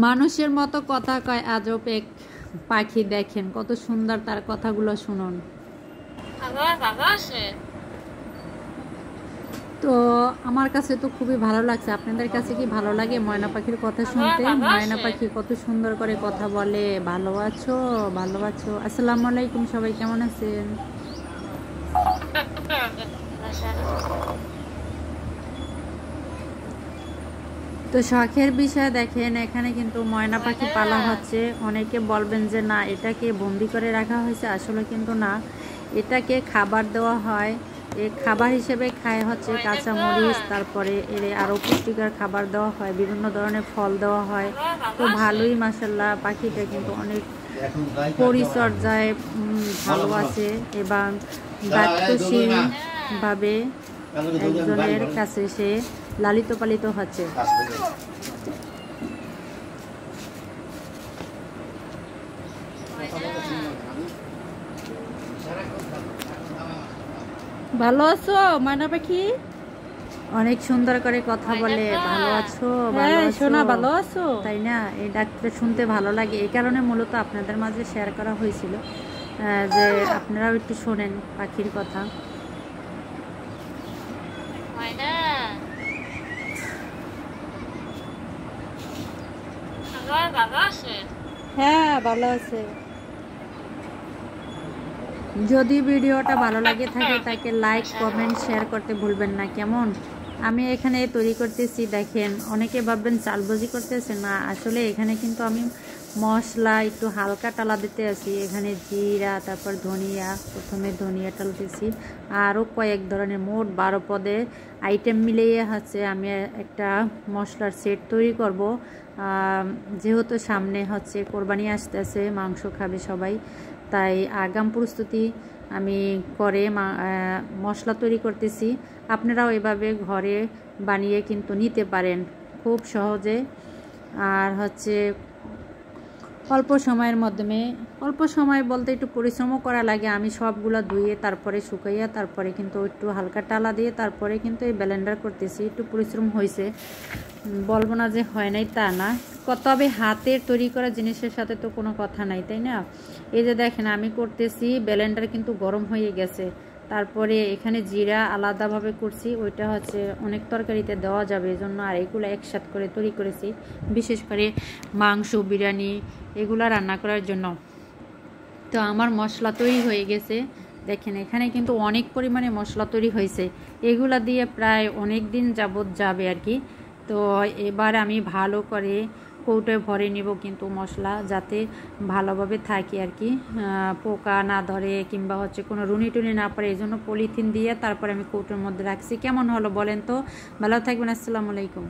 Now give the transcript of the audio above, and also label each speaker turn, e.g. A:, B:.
A: মানুষের মতো কথা কয় আজব এক পাখি, দেখেন কত সুন্দর, তার কথাগুলো শুনুন। তো আমার কাছে তো খুবই ভালো লাগছে। আপনাদের কাছে কি ভালো লাগে ময়না পাখির কথা শুনতে? ময়না পাখি কত সুন্দর করে কথা বলে। ভালো আছো, ভালো আছো। আসসালামু আলাইকুম, সবাই কেমন আছেন? তো শখের বিষয় দেখেন, এখানে কিন্তু ময়না পাখি পালা হচ্ছে। অনেকে বলবেন যে না, এটাকে বন্দি করে রাখা হয়েছে, আসলে কিন্তু না, এটাকে খাবার দেওয়া হয়। এ খাবার হিসেবে খায় হচ্ছে কাঁচামরিচ, তারপরে এর আরও পুষ্টিকর খাবার দেওয়া হয়, বিভিন্ন ধরনের ফল দেওয়া হয়। তো ভালোই মাশাআল্লাহ, পাখিটা কিন্তু অনেক পরিচর্যায় ভালো আছে এবং দায়িত্বশীলভাবে একজনের কাছে সে লালিত পালিত হচ্ছে। ভালো আছো ময়না পাখি? অনেক সুন্দর করে কথা বলে। ভালো আছো, সোনা, ভালো আছো, তাই না? এই ডাকটা শুনতে ভালো লাগে, এই কারণে মূলত আপনাদের মাঝে শেয়ার করা হয়েছিল, যে আপনারাও একটু শোনেন পাখির কথা। হ্যাঁ, ভালো আছে। যদি ভিডিওটা ভালো লাগে থাকে তাকে লাইক, কমেন্ট, শেয়ার করতে ভুলবেন না, কেমন? আমি এখানে তৈরি করতেছি, দেখেন অনেকে ভাববেন চালবাজি করতেছে, না, আসলে এখানে কিন্তু আমি মশলা একটু হালকা টালা দিতে আছি। এখানে জিরা, তারপর ধনিয়া, প্রথমে ধনিয়া টালতেছি, আরও কয়েক ধরনের, মোট 12 পদের আইটেম মিলিয়ে হচ্ছে আমি একটা মশলার সেট তৈরি করব। যেহেতু সামনে হচ্ছে কোরবানি আসতেছে, মাংস খাবে সবাই, তাই আগাম প্রস্তুতি আমি করে মশলা তৈরি করতেছি। আপনারাও এভাবে ঘরে বানিয়ে কিন্তু নিতে পারেন খুব সহজে। আর হচ্ছে অল্প সময়ের মাধ্যমে, অল্প সময় বলতে একটু পরিশ্রমও করা লাগে। আমি সবগুলা ধুয়ে তারপরে শুকাইয়া তারপরে কিন্তু একটু হালকা টালা দিয়ে তারপরে কিন্তু এই ব্লেন্ডার করতেছি। একটু পরিশ্রম হয়েছে, বলবো না যে হয় নাই তা না, তবে হাতের তৈরি করা জিনিসের সাথে তো কোনো কথা নাই, তাই না? এই যে দেখেন আমি করতেছি, ব্লেন্ডার কিন্তু গরম হয়ে গেছে। তারপরে এখানে জিরা আলাদাভাবে করছি, ওইটা হচ্ছে অনেক তরকারিতে দেওয়া যাবে, এই জন্য আর এগুলো একসাথে করে তৈরি করেছি, বিশেষ করে মাংস, বিরিয়ানি এগুলো রান্না করার জন্য। তো আমার মশলা তৈরি হয়ে গেছে, দেখেন এখানে কিন্তু অনেক পরিমাণে মশলা তৈরি হয়েছে, এগুলা দিয়ে প্রায় অনেক দিন যাবত যাবে আর কি। তো এবার আমি ভালো করে কৌটোয় ভরে নিব কিন্তু মশলা, যাতে ভালোভাবে থাকে আর কি, পোকা না ধরে কিংবা হচ্ছে কোনো রুনি টুনি না পড়ে, এই জন্য পলিথিন দিয়ে তারপরে আমি কৌটোর মধ্যে রাখছি। কেমন হলো বলেন তো? ভালো থাকবেন, আসসালামু আলাইকুম।